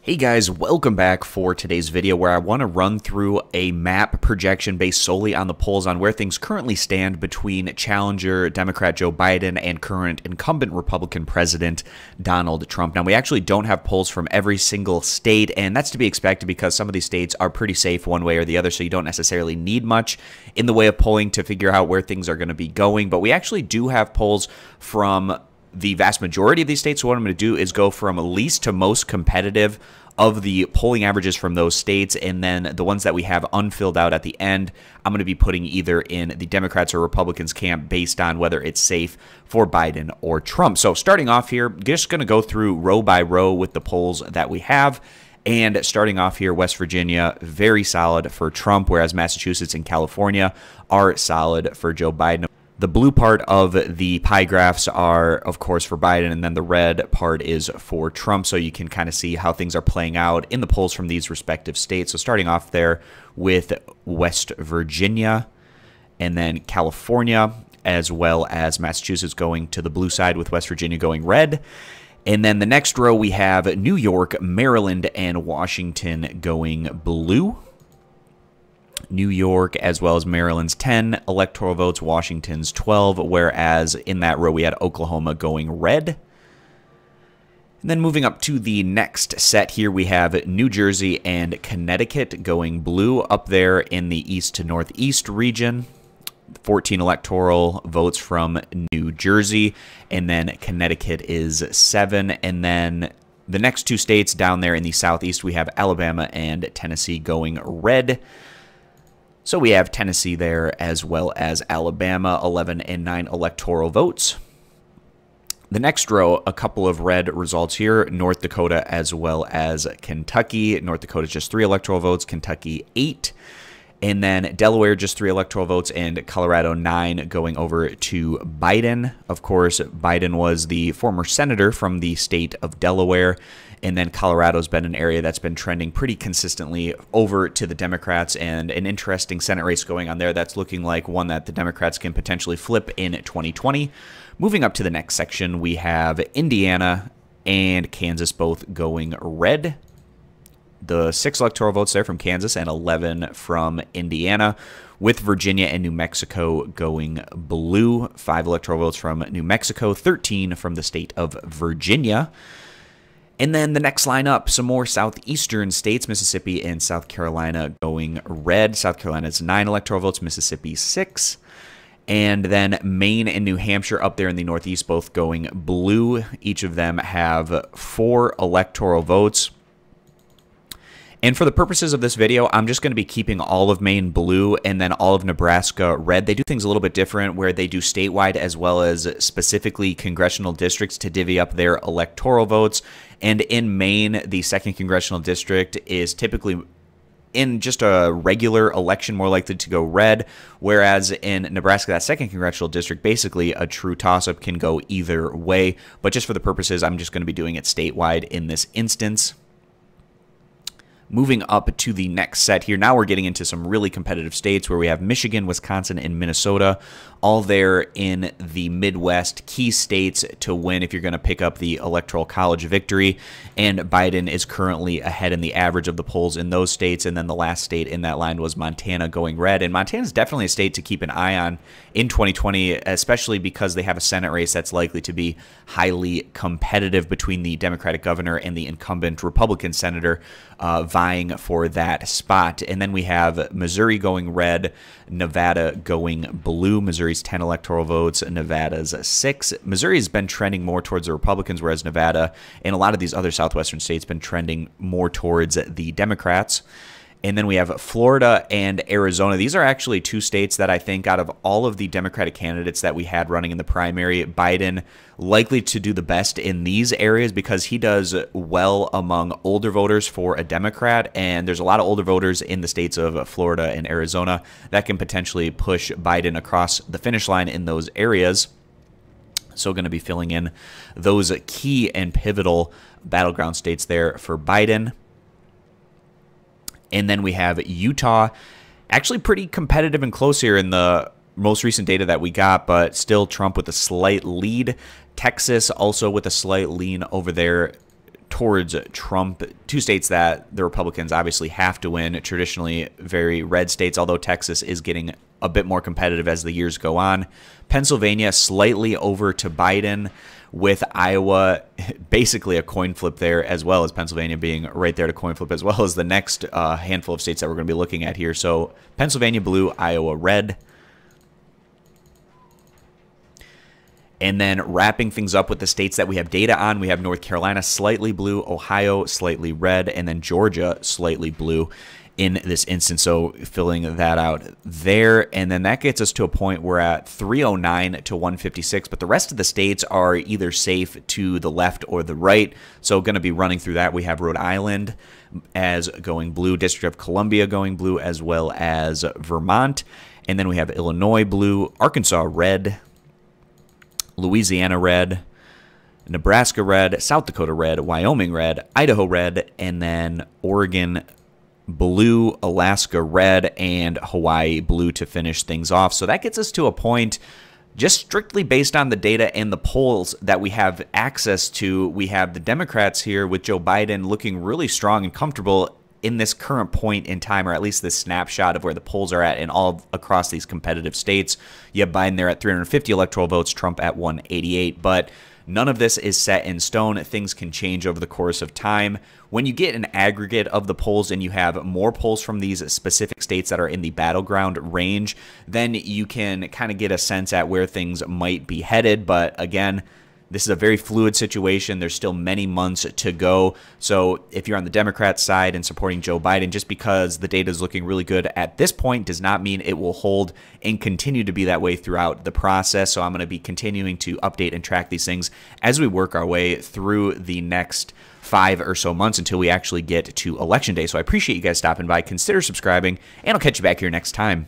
Hey guys, welcome back for today's video where I want to run through a map projection based solely on the polls on where things currently stand between challenger Democrat Joe Biden and current incumbent Republican President Donald Trump. Now, we actually don't have polls from every single state, and that's to be expected because some of these states are pretty safe one way or the other, so you don't necessarily need much in the way of polling to figure out where things are going to be going. But we actually do have polls from the vast majority of these states. So what I'm going to do is go from least to most competitive of the polling averages from those states, and then the ones that we have unfilled out at the end, I'm going to be putting either in the Democrats or Republicans camp based on whether it's safe for Biden or Trump. So starting off here, just going to go through row by row with the polls that we have. And starting off here, West Virginia, very solid for Trump, whereas Massachusetts and California are solid for Joe Biden. The blue part of the pie graphs are, of course, for Biden, and then the red part is for Trump, so you can kind of see how things are playing out in the polls from these respective states. So starting off there with West Virginia, and then California, as well as Massachusetts going to the blue side with West Virginia going red. And then the next row we have New York, Maryland, and Washington going blue. New York as well as Maryland's 10 electoral votes, Washington's 12, whereas in that row we had Oklahoma going red. And then moving up to the next set here, we have New Jersey and Connecticut going blue up there in the east to northeast region. 14 electoral votes from New Jersey, and then Connecticut is 7. And then the next two states down there in the southeast, we have Alabama and Tennessee going red. So we have Tennessee there as well as Alabama, 11 and 9 electoral votes. The next row, a couple of red results here, North Dakota as well as Kentucky. North Dakota just 3 electoral votes, Kentucky 8. And then Delaware just 3 electoral votes, and Colorado 9 going over to Biden. Of course, Biden was the former senator from the state of Delaware. And then Colorado's been an area that's been trending pretty consistently over to the Democrats, and an interesting Senate race going on there that's looking like one that the Democrats can potentially flip in 2020. Moving up to the next section, we have Indiana and Kansas both going red. The 6 electoral votes there from Kansas and 11 from Indiana, with Virginia and New Mexico going blue. 5 electoral votes from New Mexico, 13 from the state of Virginia. And then the next lineup, some more southeastern states, Mississippi and South Carolina going red. South Carolina's 9 electoral votes, Mississippi 6. And then Maine and New Hampshire up there in the northeast both going blue. Each of them have 4 electoral votes. And for the purposes of this video, I'm just going to be keeping all of Maine blue and then all of Nebraska red. They do things a little bit different where they do statewide as well as specifically congressional districts to divvy up their electoral votes. And in Maine, the 2nd congressional district is typically in just a regular election more likely to go red, whereas in Nebraska, that 2nd congressional district, basically a true toss-up, can go either way. But just for the purposes, I'm just going to be doing it statewide in this instance. Moving up to the next set here, now we're getting into some really competitive states where we have Michigan, Wisconsin, and Minnesota, all there in the Midwest, key states to win if you're going to pick up the Electoral College victory. And Biden is currently ahead in the average of the polls in those states. And then the last state in that line was Montana going red. And Montana is definitely a state to keep an eye on in 2020, especially because they have a Senate race that's likely to be highly competitive between the Democratic governor and the incumbent Republican senator vying for that spot. And then we have Missouri going red, Nevada going blue. Missouri's 10 electoral votes, Nevada's 6. Missouri has been trending more towards the Republicans, whereas Nevada and a lot of these other southwestern states been trending more towards the Democrats. And then we have Florida and Arizona. These are actually 2 states that I think out of all of the Democratic candidates that we had running in the primary, Biden likely to do the best in these areas because he does well among older voters for a Democrat. And there's a lot of older voters in the states of Florida and Arizona that can potentially push Biden across the finish line in those areas. So going to be filling in those key and pivotal battleground states there for Biden. And then we have Utah, actually pretty competitive and close here in the most recent data that we got, but still Trump with a slight lead. Texas also with a slight lean over there towards Trump. Two states that the Republicans obviously have to win, traditionally very red states, although Texas is getting a bit more competitive as the years go on. Pennsylvania slightly over to Biden, with Iowa basically a coin flip there, as well as Pennsylvania being right there to coin flip, as well as the next handful of states that we're going to be looking at here. So Pennsylvania blue, Iowa red. And then wrapping things up with the states that we have data on, we have North Carolina slightly blue, Ohio slightly red, and then Georgia slightly blue in this instance. So filling that out there. And then that gets us to a point we're at 309 to 156, but the rest of the states are either safe to the left or the right. So going to be running through that. We have Rhode Island as going blue, District of Columbia going blue, as well as Vermont. And then we have Illinois blue, Arkansas red, Louisiana red, Nebraska red, South Dakota red, Wyoming red, Idaho red, and then Oregon blue, Alaska red, and Hawaii blue to finish things off. So that gets us to a point, just strictly based on the data and the polls that we have access to. We have the Democrats here with Joe Biden looking really strong and comfortable in this current point in time, or at least this snapshot of where the polls are at in all across these competitive states. You have Biden there at 350 electoral votes, Trump at 188, but none of this is set in stone. Things can change over the course of time. When you get an aggregate of the polls and you have more polls from these specific states that are in the battleground range, then you can kind of get a sense at where things might be headed. But again, this is a very fluid situation. There's still many months to go. So if you're on the Democrat side and supporting Joe Biden, just because the data is looking really good at this point does not mean it will hold and continue to be that way throughout the process. So I'm going to be continuing to update and track these things as we work our way through the next 5 or so months until we actually get to Election Day. So I appreciate you guys stopping by. Consider subscribing, and I'll catch you back here next time.